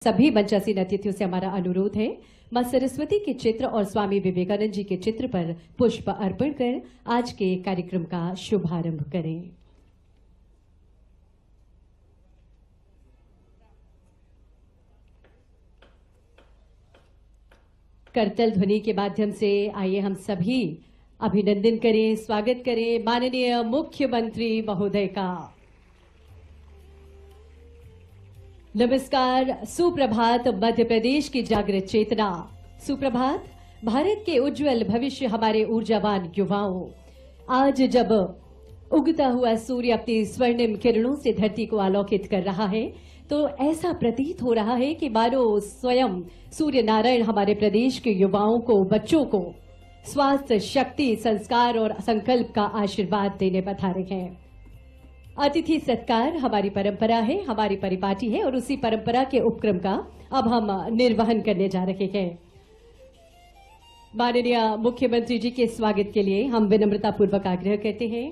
सभी मंचासीन अतिथियों से हमारा अनुरोध है, मां सरस्वती के चित्र और स्वामी विवेकानंद जी के चित्र पर पुष्प अर्पण कर आज के कार्यक्रम का शुभारंभ करें। करतल ध्वनि के माध्यम से आइए हम सभी अभिनंदन करें, स्वागत करें माननीय मुख्यमंत्री महोदय का। नमस्कार, सुप्रभात मध्य प्रदेश की जागृत चेतना, सुप्रभात भारत के उज्जवल भविष्य हमारे ऊर्जावान युवाओं। आज जब उगता हुआ सूर्य अपनी स्वर्णिम किरणों से धरती को आलोकित कर रहा है तो ऐसा प्रतीत हो रहा है कि मानो स्वयं सूर्य नारायण हमारे प्रदेश के युवाओं को, बच्चों को स्वास्थ्य, शक्ति, संस्कार और संकल्प का आशीर्वाद देने पधारे हैं। अतिथि सत्कार हमारी परंपरा है, हमारी परिपाटी है और उसी परंपरा के उपक्रम का अब हम निर्वहन करने जा रहे हैं। माननीय मुख्यमंत्री जी के स्वागत के लिए हम विनम्रता पूर्वक आग्रह करते हैं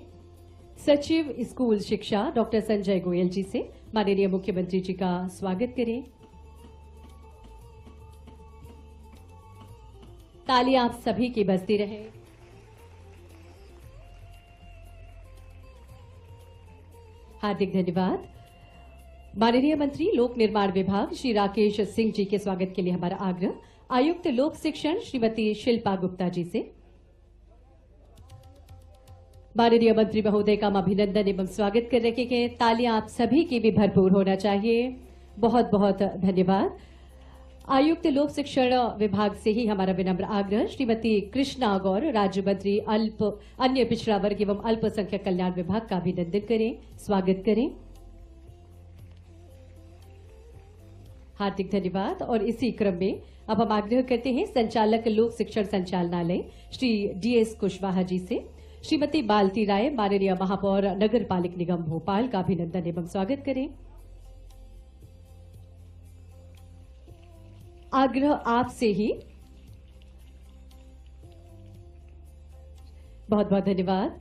सचिव स्कूल शिक्षा डॉक्टर संजय गोयल जी से माननीय मुख्यमंत्री जी का स्वागत करें। तालियां आप सभी की बजती रहे। हार्दिक धन्यवाद। माननीय मंत्री लोक निर्माण विभाग श्री राकेश सिंह जी के स्वागत के लिए हमारा आग्रह आयुक्त लोक शिक्षण श्रीमती शिल्पा गुप्ता जी से। माननीय मंत्री महोदय का हम अभिनंदन एवं स्वागत कर रहे हैं। तालियां आप सभी की भी भरपूर होना चाहिए। बहुत बहुत धन्यवाद। आयुक्त लोक शिक्षण विभाग से ही हमारा विनम्र आग्रह श्रीमती कृष्णा गौर राज्य मंत्री अन्य पिछड़ा वर्ग एवं अल्पसंख्यक कल्याण विभाग का अभिनंदन करें, स्वागत करें। हार्दिक धन्यवाद। और इसी क्रम में अब हम आग्रह करते हैं संचालक लोक शिक्षण संचालनालय श्री डीएस कुशवाहा जी से श्रीमती बालती राय माननीय महापौर नगर पालिक निगम भोपाल का अभिनंदन एवं स्वागत करें। आग्रह आपसे ही। बहुत बहुत धन्यवाद।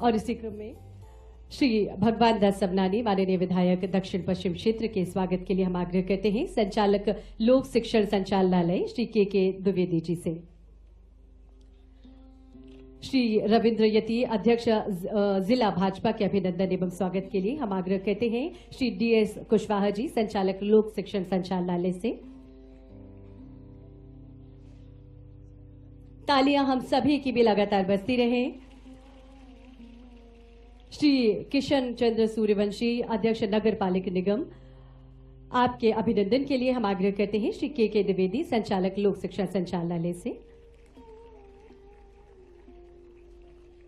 और इसी क्रम में श्री भगवान दास सबनानी माननीय विधायक दक्षिण पश्चिम क्षेत्र के स्वागत के लिए हम आग्रह करते हैं संचालक लोक शिक्षण संचालनालय श्री के द्विवेदी जी से। श्री रविंद्र यति अध्यक्ष जिला भाजपा के अभिनंदन एवं स्वागत के लिए हम आग्रह करते हैं श्री डीएस कुशवाहा जी संचालक लोक शिक्षण संचालनालय से। तालियां हम सभी की भी लगातार बजती रहे। श्री किशन चंद्र सूर्यवंशी अध्यक्ष नगर पालिक निगम, आपके अभिनंदन के लिए हम आग्रह करते हैं श्री के द्विवेदी संचालक लोक शिक्षण संचालनालय से।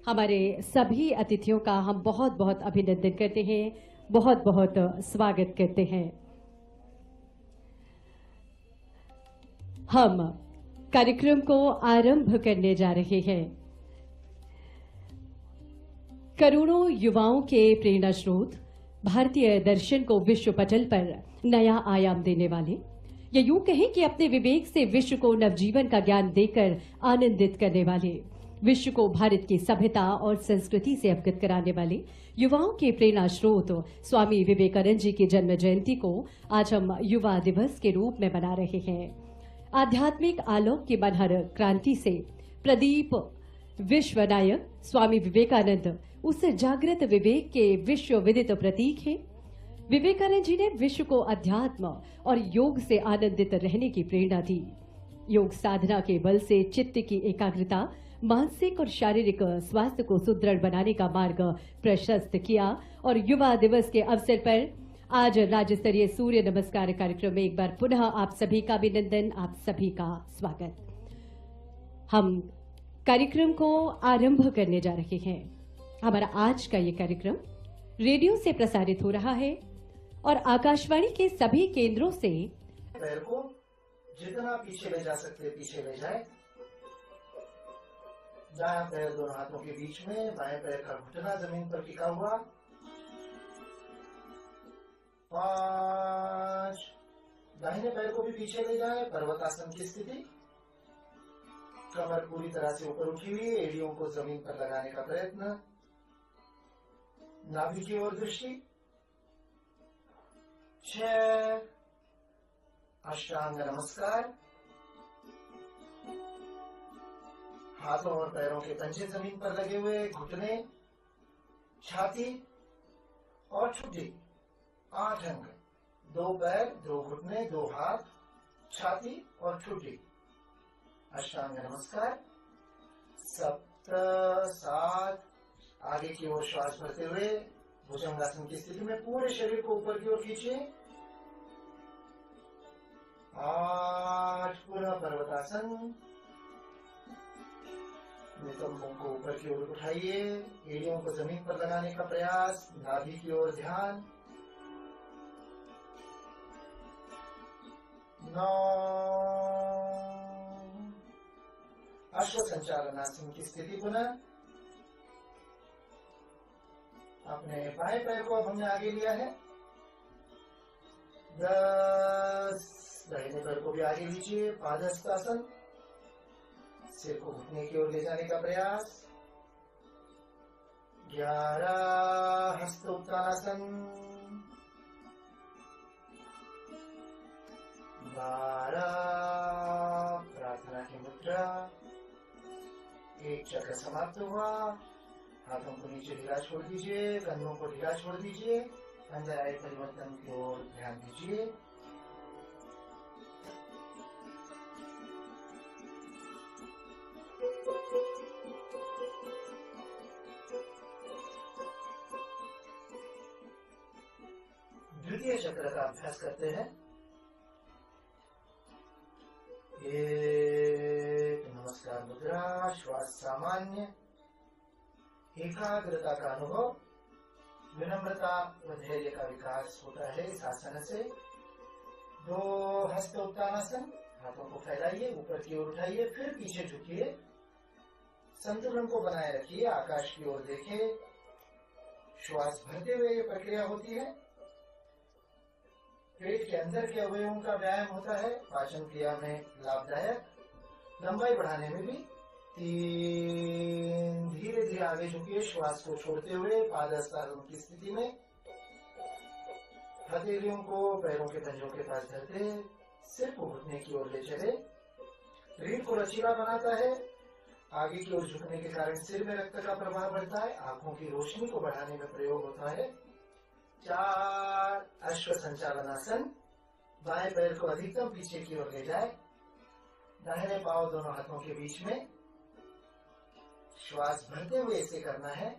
हमारे सभी अतिथियों का हम बहुत बहुत अभिनंदन करते हैं, बहुत बहुत स्वागत करते हैं। हम कार्यक्रम को आरंभ करने जा रहे हैं। करोड़ों युवाओं के प्रेरणा स्रोत, भारतीय दर्शन को विश्व पटल पर नया आयाम देने वाले, या यूं कहें कि अपने विवेक से विश्व को नवजीवन का ज्ञान देकर आनंदित करने वाले, विश्व को भारत की सभ्यता और संस्कृति से अवगत कराने वाले युवाओं के प्रेरणा स्रोत स्वामी विवेकानंद जी की जन्म जयंती को आज हम युवा दिवस के रूप में मना रहे हैं। आध्यात्मिक आलोक की मनहर क्रांति से प्रदीप विश्व नायक स्वामी विवेकानंद उस जागृत विवेक के विश्व विदित प्रतीक हैं। विवेकानंद जी ने विश्व को अध्यात्म और योग से आनंदित रहने की प्रेरणा दी। योग साधना के बल से चित्त की एकाग्रता, मानसिक और शारीरिक स्वास्थ्य को सुदृढ़ बनाने का मार्ग प्रशस्त किया। और युवा दिवस के अवसर पर आज राज्य स्तरीय सूर्य नमस्कार कार्यक्रम में एक बार पुनः आप सभी का अभिनंदन, आप सभी का स्वागत। हम कार्यक्रम को आरंभ करने जा रहे हैं। हमारा आज का ये कार्यक्रम रेडियो से प्रसारित हो रहा है और आकाशवाणी के सभी केंद्रों से पैर को जितना पीछे ले जा सकते पीछे ले जाए। दायां पैर दोनों हाथों के बीच में, बाएं पैर का घुटना जमीन पर टिका हुआ। 5, दाहिने पैर को भी पीछे ले जाए, पर्वतासन की स्थिति। कमर पूरी तरह से ऊपर उठी हुई, एड़ियों को जमीन पर लगाने का प्रयत्न, नाभि की ओर दृष्टि। 6, अष्टांग नमस्कार। हाथों और पैरों के पंजे जमीन पर लगे हुए, घुटने, छाती और ठुड्डी, 8 अंग, 2 पैर, 2 घुटने, 2 हाथ, छाती और ठुड्डी। अष्टांग नमस्कार। सप्त, 7, आगे की ओर श्वास भरते हुए भुजंगासन की स्थिति में पूरे शरीर को ऊपर की ओर खींचिए। 8, पुनः पर्वतासन। नितंबों को ऊपर की ओर उठाइए, एड़ियों को जमीन पर लगाने का प्रयास, नाभि की ओर ध्यान। 9, अश्व संचालनासन की स्थिति पुनः। अपने बाएं पैर को अब हमने आगे लिया है। 10, दाहिने पैर को भी आगे लीजिए, पादहस्तासन। सिर को घुटने की ओर ले जाने का प्रयास। 11, हस्त उत्तानासन। 12, प्रार्थना की मुद्रा। 1 चक्र समाप्त हुआ। हाथों को नीचे ढीला छोड़ दीजिए, कंधों को ढीला छोड़ दीजिए, अंदर आए परिवर्तन की ओर ध्यान दीजिए। द्वितीय चक्र का अभ्यास करते हैं। 1, नमस्कार मुद्रा, श्वास सामान्य, एकाग्रता का अनुभव, विनम्रता व धैर्य का विकास होता है इस आसन से। 2, हस्त उत्तानासन। हाथों को फैलाइए, ऊपर की ओर उठाइए, फिर पीछे झुकिए, संतुलन को बनाए रखिए, आकाश की ओर देखिए। श्वास भरते हुए ये प्रक्रिया होती है। पेट के अंदर के अवयवों का व्यायाम होता है, पाचन क्रिया में लाभदायक, लंबाई बढ़ाने में भी। 3, धीरे धीरे आगे झुकिए, श्वास को छोड़ते हुए पादहस्तासन की स्थिति में। हथेलियों को पैरों के पंजों के पास धरते, सिर को घुटने की ओर ले चले। रीढ़ को लचीला बनाता है, आगे की ओर झुकने के कारण सिर में रक्त का प्रवाह बढ़ता है, आंखों की रोशनी को बढ़ाने में प्रयोग होता है। 4, अश्व संचालनासन। बाएं पैर को अधिकतम पीछे की ओर ले जाए, दाहिने पांव दोनों हाथों के बीच में। श्वास भरते हुए इसे करना है।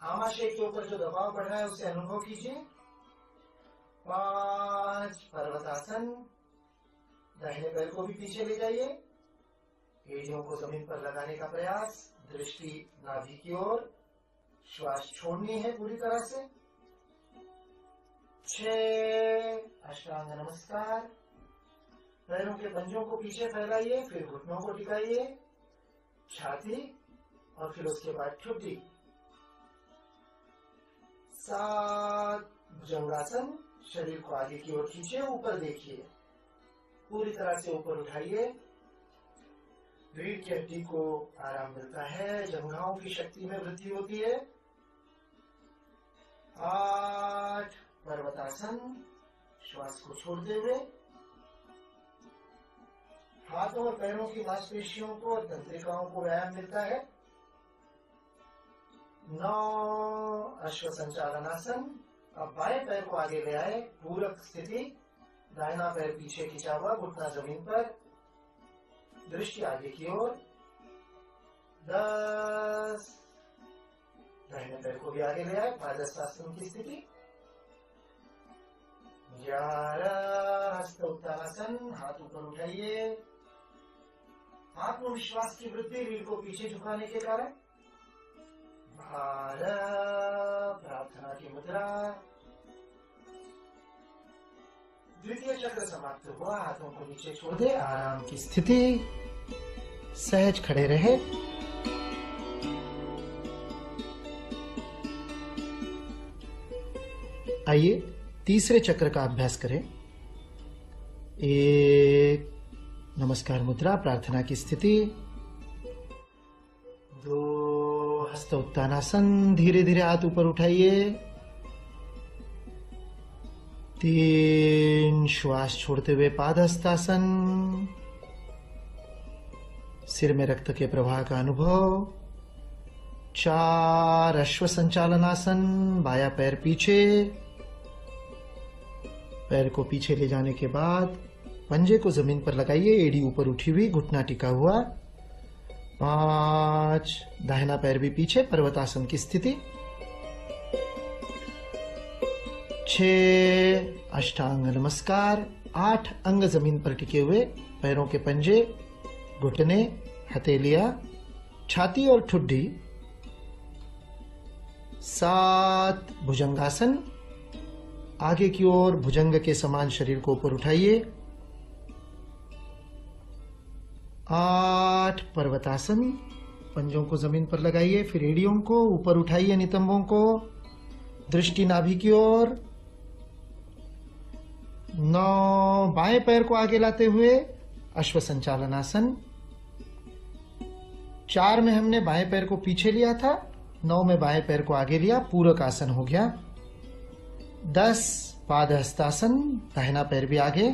आमाशय के ऊपर जो दबाव बढ़ रहा है उसे अनुभव कीजिए। 5, पर्वतासन। दाहिने पैर को भी पीछे ले जाइए, एड़ियों को जमीन पर लगाने का प्रयास, दृष्टि नाभि की ओर, श्वास छोड़नी है पूरी तरह से। 6, अष्टांग नमस्कार। पैरों के पंजों को पीछे फैलाइए, फिर घुटनों को टिकाइए, छाती और फिर उसके बाद ठुड्डी। 7, भुजंगासन। शरीर को आगे की ओर खींचिए, ऊपर देखिए, पूरी तरह से ऊपर उठाइए। रीढ़ की हड्डी को आराम मिलता है, जंघाओं की शक्ति में वृद्धि होती है। 8, पर्वतासन। श्वास को छोड़ते हुए हाथों और पैरों की मांसपेशियों को और तंत्रिकाओं को व्यायाम मिलता है। 9, अश्व संचालनासन। अब बाएं पैर को आगे ले आए, पूरक स्थिति, दाहिना पैर पीछे खिंचा हुआ, घुटना जमीन पर, दृष्टि आगे की ओर। 10, दाहिने पैर को भी आगे ले आए, पादहस्तासन की स्थिति। 11, हस्त उत्तानासन। हाथ ऊपर उठाइए, आत्मविश्वास की वृद्धि रीढ़ को पीछे झुकाने के कारण। 12, प्रार्थना की मुद्रा। द्वितीय चक्र समाप्त हुआ, हाथों को नीचे छोड़ दे, आराम की स्थिति, सहज खड़े रहे। आइए तीसरे चक्र का अभ्यास करें। 1, नमस्कार मुद्रा, प्रार्थना की स्थिति। 2, हस्त उत्तानासन। धीरे धीरे हाथ ऊपर उठाइए। 3 श्वास छोड़ते हुए पादहस्तासन, सिर में रक्त के प्रवाह का अनुभव। 4 अश्व संचालनासन, बायां पैर पीछे, पैर को पीछे ले जाने के बाद पंजे को जमीन पर लगाइए, एड़ी ऊपर उठी हुई, घुटना टिका हुआ। 5 दाहिना पैर भी पीछे, पर्वतासन की स्थिति। 6 अष्टांग नमस्कार। 8 अंग जमीन पर टिके हुए, पैरों के पंजे, घुटने, हथेलियां, छाती और ठुड्डी। 7 भुजंगासन, आगे की ओर भुजंग के समान शरीर को ऊपर उठाइए। 8 पर्वतासन, पंजों को जमीन पर लगाइए, फिर एड़ियों को ऊपर उठाइए, नितंबों को, दृष्टि नाभि की ओर। 9 बाएं पैर को आगे लाते हुए अश्व संचालनासन। 4 में हमने बाएं पैर को पीछे लिया था, 9 में बाएं पैर को आगे लिया, पूरक आसन हो गया। 10 पादहस्तासन, दाहिना पैर भी आगे।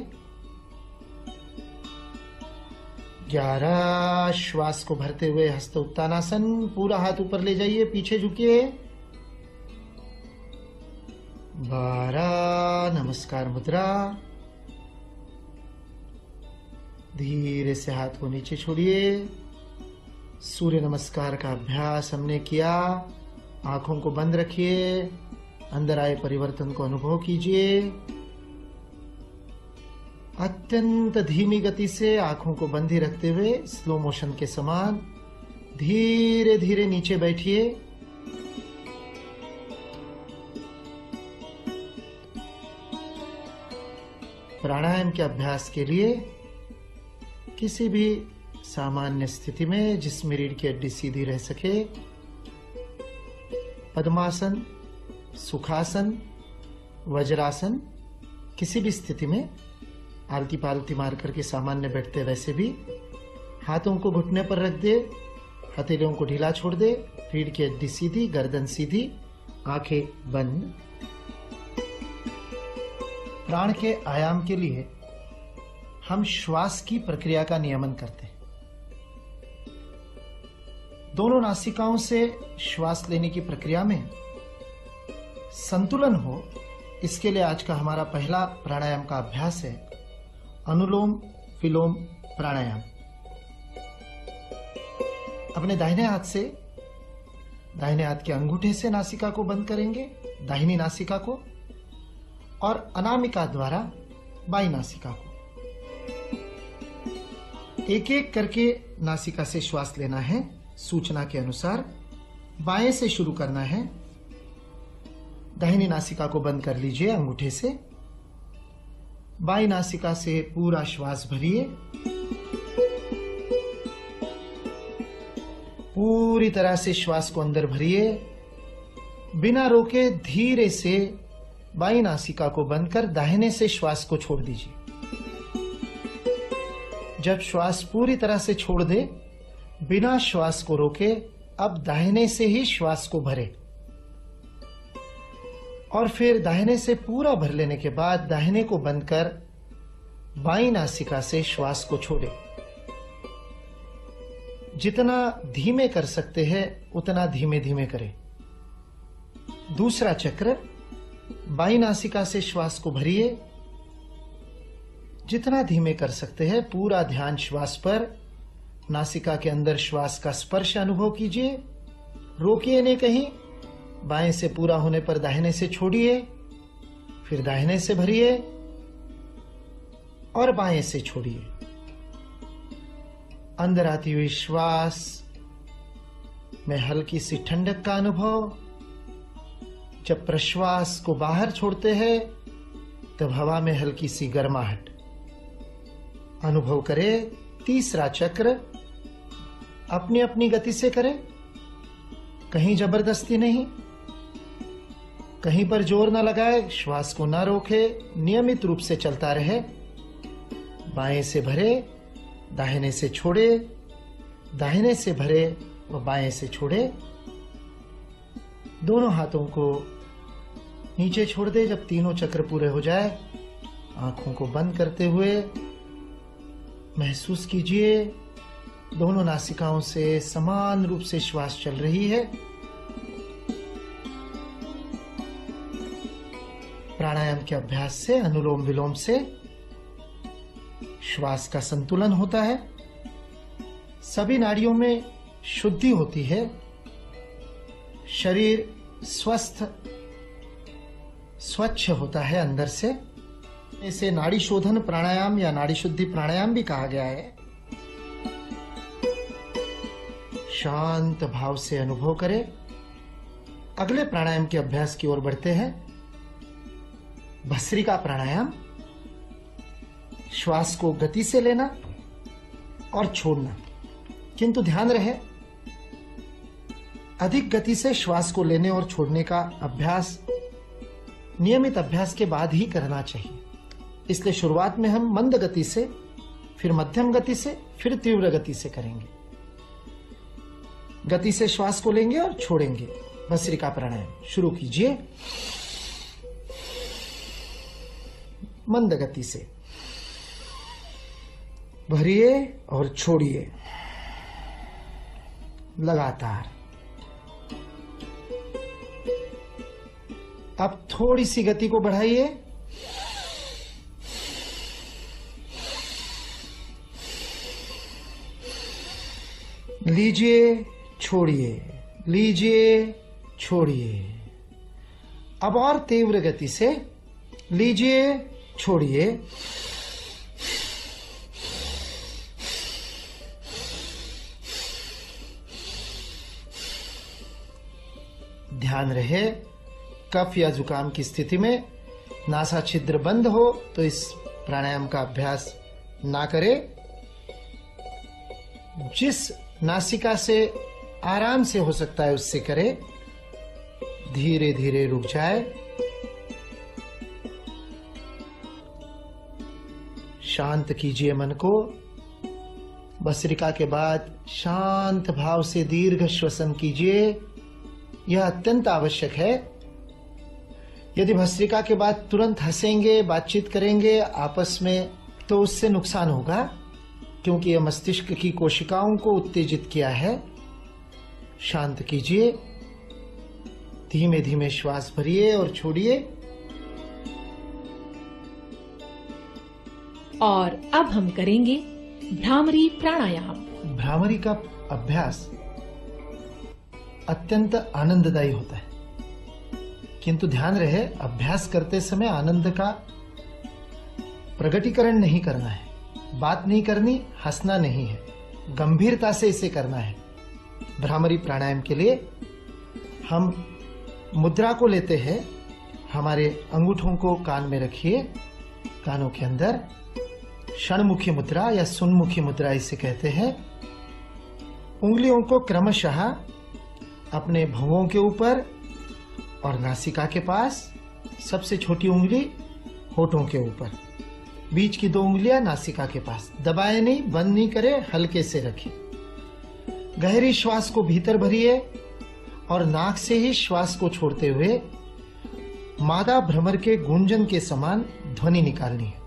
11 श्वास को भरते हुए हस्त उत्तानासन, पूरा हाथ ऊपर ले जाइए, पीछे झुकिए। 12 नमस्कार मुद्रा, धीरे से हाथ को नीचे छोड़िए। सूर्य नमस्कार का अभ्यास हमने किया। आंखों को बंद रखिए, अंदर आए परिवर्तन को अनुभव कीजिए। अत्यंत धीमी गति से आंखों को बंद ही रखते हुए स्लो मोशन के समान धीरे धीरे नीचे बैठिए। प्राणायाम के अभ्यास के लिए किसी भी सामान्य स्थिति में जिसमें रीढ़ की हड्डी सीधी रह सके, पद्मासन, सुखासन, वज्रासन, किसी भी स्थिति में आलती पालती मार करके सामान्य बैठते वैसे भी हाथों को घुटने पर रख दे, हथेलियों को ढीला छोड़ दे, रीढ़ की हड्डी सीधी, गर्दन सीधी, आंखें बंद। प्राण के आयाम के लिए हम श्वास की प्रक्रिया का नियमन करते हैं। दोनों नासिकाओं से श्वास लेने की प्रक्रिया में संतुलन हो, इसके लिए आज का हमारा पहला प्राणायाम का अभ्यास है अनुलोम विलोम प्राणायाम। अपने दाहिने हाथ के अंगूठे से नासिका को बंद करेंगे, दाहिनी नासिका को, और अनामिका द्वारा बाईं नासिका को। एक एक करके नासिका से श्वास लेना है। सूचना के अनुसार बाएं से शुरू करना है। दाहिनी नासिका को बंद कर लीजिए अंगूठे से। बाईं नासिका से पूरा श्वास भरिए। पूरी तरह से श्वास को अंदर भरिए। बिना रोके धीरे से बाईं नासिका को बंद कर दाहिने से श्वास को छोड़ दीजिए। जब श्वास पूरी तरह से छोड़ दे, बिना श्वास को रोके अब दाहिने से ही श्वास को भरे, और फिर दाहिने से पूरा भर लेने के बाद दाहिने को बंद कर बाईं नासिका से श्वास को छोड़े। जितना धीमे कर सकते हैं उतना धीमे धीमे करें। दूसरा चक्र, बाईं नासिका से श्वास को भरिए। जितना धीमे कर सकते हैं पूरा ध्यान श्वास पर। नासिका के अंदर श्वास का स्पर्श अनुभव कीजिए, रोकिए नहीं कहीं। बाएं से पूरा होने पर दाहिने से छोड़िए, फिर दाहिने से भरिए और बाएं से छोड़िए। अंदर आती हुई श्वास में हल्की सी ठंडक का अनुभव। जब प्रश्वास को बाहर छोड़ते हैं तब हवा में हल्की सी गर्माहट अनुभव करें। तीसरा चक्र अपनी अपनी गति से करें, कहीं जबरदस्ती नहीं, कहीं पर जोर न लगाए, श्वास को न रोके, नियमित रूप से चलता रहे। बाएं से भरे, दाहिने से छोड़े, दाहिने से भरे व बाएं से छोड़े। दोनों हाथों को नीचे छोड़ दे। जब तीनों चक्र पूरे हो जाए, आंखों को बंद करते हुए महसूस कीजिए दोनों नासिकाओं से समान रूप से श्वास चल रही है। प्राणायाम के अभ्यास से, अनुलोम विलोम से श्वास का संतुलन होता है, सभी नाड़ियों में शुद्धि होती है, शरीर स्वस्थ स्वच्छ होता है अंदर से। इसे नाड़ी शोधन प्राणायाम या नाड़ी शुद्धि प्राणायाम भी कहा गया है। शांत भाव से अनुभव करें। अगले प्राणायाम के अभ्यास की ओर बढ़ते हैं। भस्त्रिका प्राणायाम, श्वास को गति से लेना और छोड़ना, किंतु ध्यान रहे अधिक गति से श्वास को लेने और छोड़ने का अभ्यास नियमित अभ्यास के बाद ही करना चाहिए। इसलिए शुरुआत में हम मंद गति से, फिर मध्यम गति से, फिर तीव्र गति से करेंगे। गति से श्वास को लेंगे और छोड़ेंगे। भस्त्रिका प्राणायाम शुरू कीजिए मंद गति से, भरिए और छोड़िए लगातार। अब थोड़ी सी गति को बढ़ाइए। लीजिए, छोड़िए, लीजिए, छोड़िए। अब और तीव्र गति से लीजिए, छोड़िए। ध्यान रहे कफ या जुकाम की स्थिति में नासा छिद्र बंद हो तो इस प्राणायाम का अभ्यास ना करें। जिस नासिका से आराम से हो सकता है उससे करें। धीरे धीरे रुक जाए। शांत कीजिए मन को। भस्त्रिका के बाद शांत भाव से दीर्घ श्वसन कीजिए। यह अत्यंत आवश्यक है। यदि भस्त्रिका के बाद तुरंत हंसेंगे, बातचीत करेंगे आपस में, तो उससे नुकसान होगा, क्योंकि यह मस्तिष्क की कोशिकाओं को उत्तेजित किया है। शांत कीजिए। धीमे धीमे श्वास भरिए और छोड़िए। और अब हम करेंगे भ्रामरी प्राणायाम। भ्रामरी का अभ्यास अत्यंत आनंददायी होता है, किंतु ध्यान रहे अभ्यास करते समय आनंद का प्रकटीकरण नहीं करना है, बात नहीं करनी, हंसना नहीं है, गंभीरता से इसे करना है। भ्रामरी प्राणायाम के लिए हम मुद्रा को लेते हैं। हमारे अंगूठों को कान में रखिए, कानों के अंदर। षणमुखी मुद्रा या सुनमुखी मुद्रा इसे कहते हैं। उंगलियों को क्रमशः अपने भौंहों के ऊपर और नासिका के पास, सबसे छोटी उंगली होठों के ऊपर, बीच की 2 उंगलियां नासिका के पास। दबाए नहीं, बंद नहीं करें, हल्के से रखें। गहरी श्वास को भीतर भरिए और नाक से ही श्वास को छोड़ते हुए मादा भ्रमर के गूंजन के समान ध्वनि निकालनी है।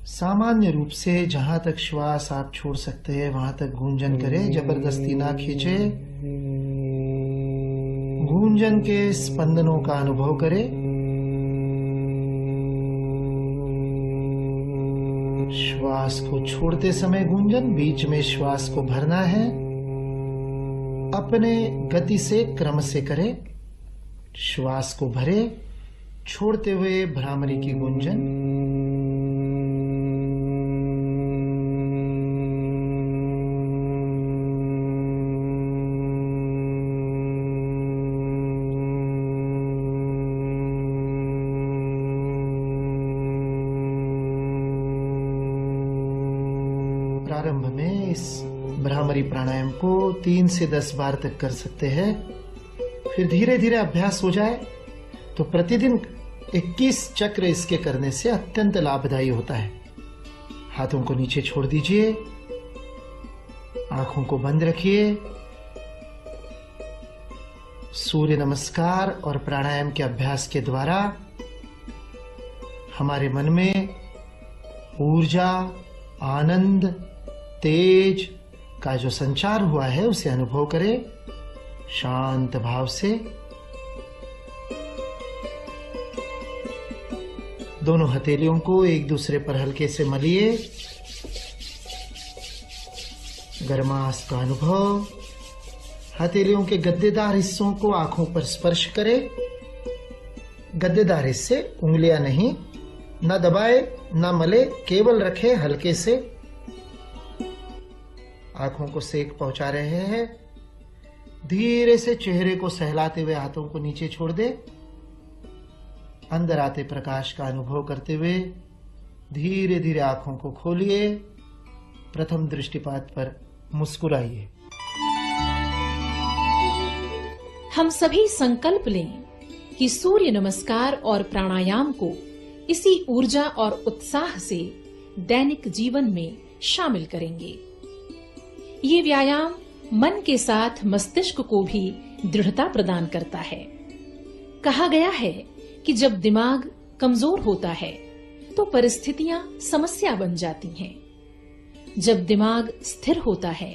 सामान्य रूप से जहां तक श्वास आप छोड़ सकते हैं वहां तक गूंजन करें, जबरदस्ती ना खींचे। गूंजन के स्पंदनों का अनुभव करें। श्वास को छोड़ते समय गूंजन, बीच में श्वास को भरना है। अपने गति से क्रम से करें। श्वास को भरे, छोड़ते हुए भ्रामरी की गूंजन। प्रारंभ में इस भ्रामरी प्राणायाम को 3 से 10 बार तक कर सकते हैं। फिर धीरे धीरे अभ्यास हो जाए तो प्रतिदिन 21 चक्र इसके करने से अत्यंत लाभदायी होता है। हाथों को नीचे छोड़ दीजिए, आंखों को बंद रखिए। सूर्य नमस्कार और प्राणायाम के अभ्यास के द्वारा हमारे मन में ऊर्जा, आनंद, तेज का जो संचार हुआ है उसे अनुभव करें शांत भाव से। दोनों हथेलियों को एक दूसरे पर हल्के से मलिए। गर्माश का अनुभव। हथेलियों के गद्देदार हिस्सों को आंखों पर स्पर्श करें। गद्देदार हिस्से उंगलियां नहीं, न दबाए न मले, केवल रखे हल्के से। आंखों को सेक पहुंचा रहे हैं। धीरे से चेहरे को सहलाते हुए हाथों को नीचे छोड़ दे। अंदर आते प्रकाश का अनुभव करते हुए धीरे धीरे आंखों को खोलिए। प्रथम दृष्टिपात पर मुस्कुराइए। हम सभी संकल्प लें कि सूर्य नमस्कार और प्राणायाम को इसी ऊर्जा और उत्साह से दैनिक जीवन में शामिल करेंगे। ये व्यायाम मन के साथ मस्तिष्क को भी दृढ़ता प्रदान करता है। कहा गया है कि जब दिमाग कमजोर होता है तो परिस्थितियां समस्या बन जाती हैं। जब दिमाग स्थिर होता है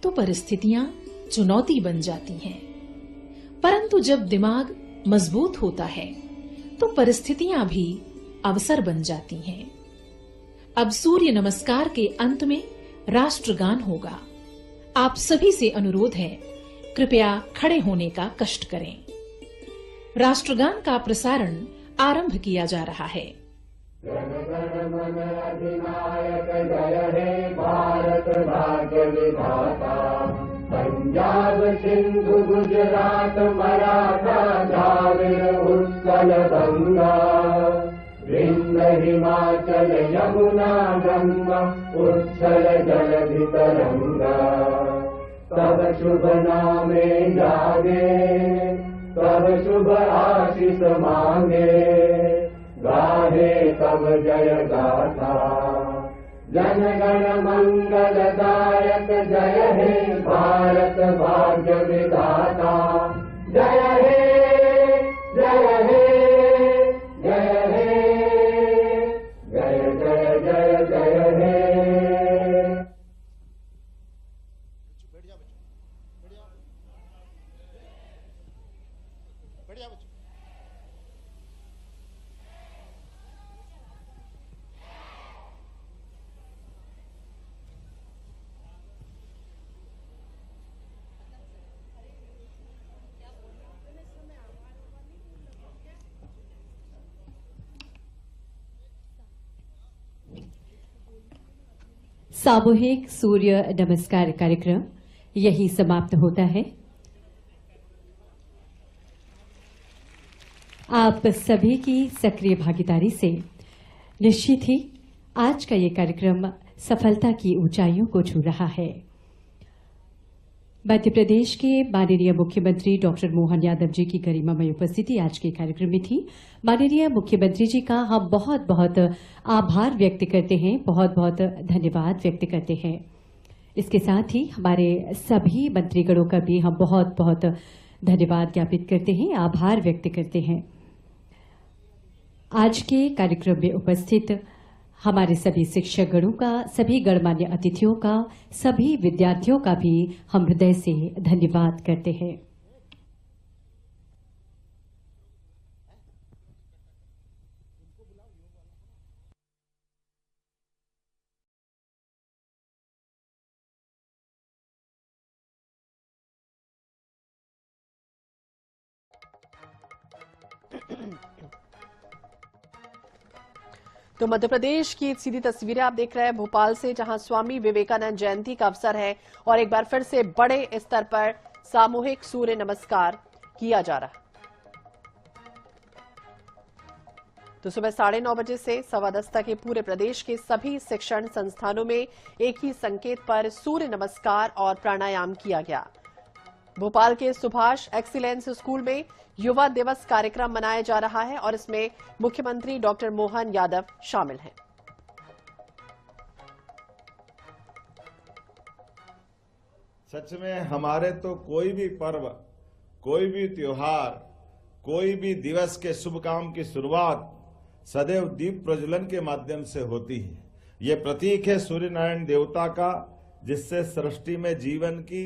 तो परिस्थितियां चुनौती बन जाती हैं। परंतु जब दिमाग मजबूत होता है तो परिस्थितियां भी अवसर बन जाती हैं। अब सूर्य नमस्कार के अंत में राष्ट्रगान होगा। आप सभी से अनुरोध है, कृपया खड़े होने का कष्ट करें। राष्ट्रगान का प्रसारण आरंभ किया जा रहा है। जन गण मन अधिनायक जय हे भारत भाग्य विधाता। पंजाब सिंधु गुजरात मराठा द्राविड़ उत्कल गंगा। विंध्य हिमाचल यमुना गंगा उत्कल जलधि तरंगा। तब शुभ नामे जागे, तब शुभ आशीष मांगे। गाहे तब जय गाथा, जन गण मंगलदायक जय हे भारत भाग्य विधाता। जय हे जय हे जय हे जय जय जय जय हे। सामूहिक सूर्य नमस्कार कार्यक्रम यही समाप्त होता है। आप सभी की सक्रिय भागीदारी से निश्चित ही आज का ये कार्यक्रम सफलता की ऊंचाइयों को छू रहा है। मध्य प्रदेश के माननीय मुख्यमंत्री डॉक्टर मोहन यादव जी की गरिमामय उपस्थिति आज के कार्यक्रम में थी। माननीय मुख्यमंत्री जी का हम बहुत बहुत आभार व्यक्त करते हैं, बहुत बहुत धन्यवाद व्यक्त करते हैं। इसके साथ ही हमारे सभी मंत्रीगणों का भी हम बहुत बहुत धन्यवाद ज्ञापित करते हैं, आभार व्यक्त करते हैं। आज के कार्यक्रम में उपस्थित हमारे सभी शिक्षकगणों का, सभी गणमान्य अतिथियों का, सभी विद्यार्थियों का भी हम हृदय से धन्यवाद करते हैं। तो मध्य प्रदेश की सीधी तस्वीरें आप देख रहे हैं भोपाल से, जहां स्वामी विवेकानंद जयंती का अवसर है और एक बार फिर से बड़े स्तर पर सामूहिक सूर्य नमस्कार किया जा रहा है। तो सुबह 9:30 बजे से 10:15 तक पूरे प्रदेश के सभी शिक्षण संस्थानों में एक ही संकेत पर सूर्य नमस्कार और प्राणायाम किया गया। भोपाल के सुभाष एक्सीलेंस स्कूल में युवा दिवस कार्यक्रम मनाया जा रहा है और इसमें मुख्यमंत्री डॉक्टर मोहन यादव शामिल हैं। सच में हमारे तो कोई भी पर्व, कोई भी त्योहार, कोई भी दिवस के शुभ काम की शुरुआत सदैव दीप प्रज्वलन के माध्यम से होती है। ये प्रतीक है सूर्य नारायण देवता का, जिससे सृष्टि में जीवन की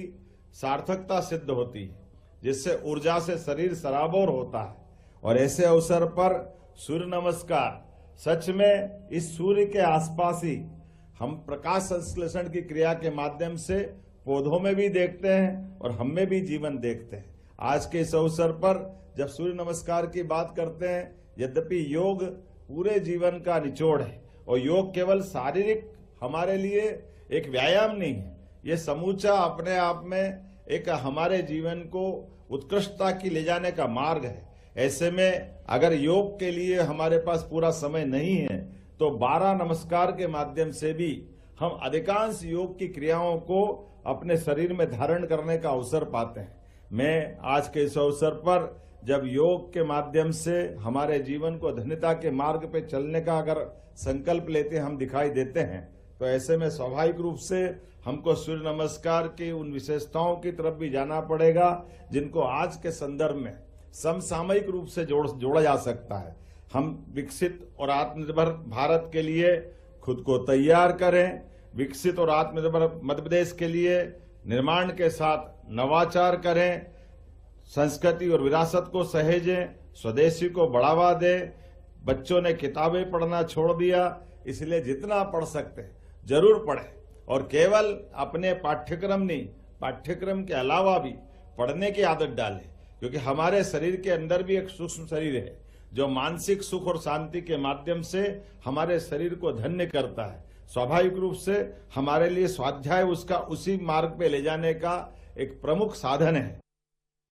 सार्थकता सिद्ध होती है, जिससे ऊर्जा से शरीर सराबोर होता है। और ऐसे अवसर पर सूर्य नमस्कार, सच में इस सूर्य के आसपास ही हम प्रकाश संश्लेषण की क्रिया के माध्यम से पौधों में भी देखते हैं और हम में भी जीवन देखते हैं। आज के इस अवसर पर जब सूर्य नमस्कार की बात करते हैं, यद्यपि योग पूरे जीवन का निचोड़ है और योग केवल शारीरिक हमारे लिए एक व्यायाम नहीं है, ये समूचा अपने आप में एक हमारे जीवन को उत्कृष्टता की ले जाने का मार्ग है। ऐसे में अगर योग के लिए हमारे पास पूरा समय नहीं है तो 12 नमस्कार के माध्यम से भी हम अधिकांश योग की क्रियाओं को अपने शरीर में धारण करने का अवसर पाते हैं। मैं आज के इस अवसर पर जब योग के माध्यम से हमारे जीवन को धन्यता के मार्ग पे चलने का अगर संकल्प लेते हम दिखाई देते हैं, तो ऐसे में स्वाभाविक रूप से हमको सूर्य नमस्कार की उन विशेषताओं की तरफ भी जाना पड़ेगा जिनको आज के संदर्भ में समसामयिक रूप से जोड़ा जा सकता है। हम विकसित और आत्मनिर्भर भारत के लिए खुद को तैयार करें, विकसित और आत्मनिर्भर मध्य प्रदेश के लिए निर्माण के साथ नवाचार करें, संस्कृति और विरासत को सहेजें, स्वदेशी को बढ़ावा दें। बच्चों ने किताबें पढ़ना छोड़ दिया, इसलिए जितना पढ़ सकते हैं जरूर पढ़ें और केवल अपने पाठ्यक्रम नहीं, पाठ्यक्रम के अलावा भी पढ़ने की आदत डालें, क्योंकि हमारे शरीर के अंदर भी एक सूक्ष्म शरीर है जो मानसिक सुख और शांति के माध्यम से हमारे शरीर को धन्य करता है। स्वाभाविक रूप से हमारे लिए स्वाध्याय उसका उसी मार्ग पे ले जाने का एक प्रमुख साधन है।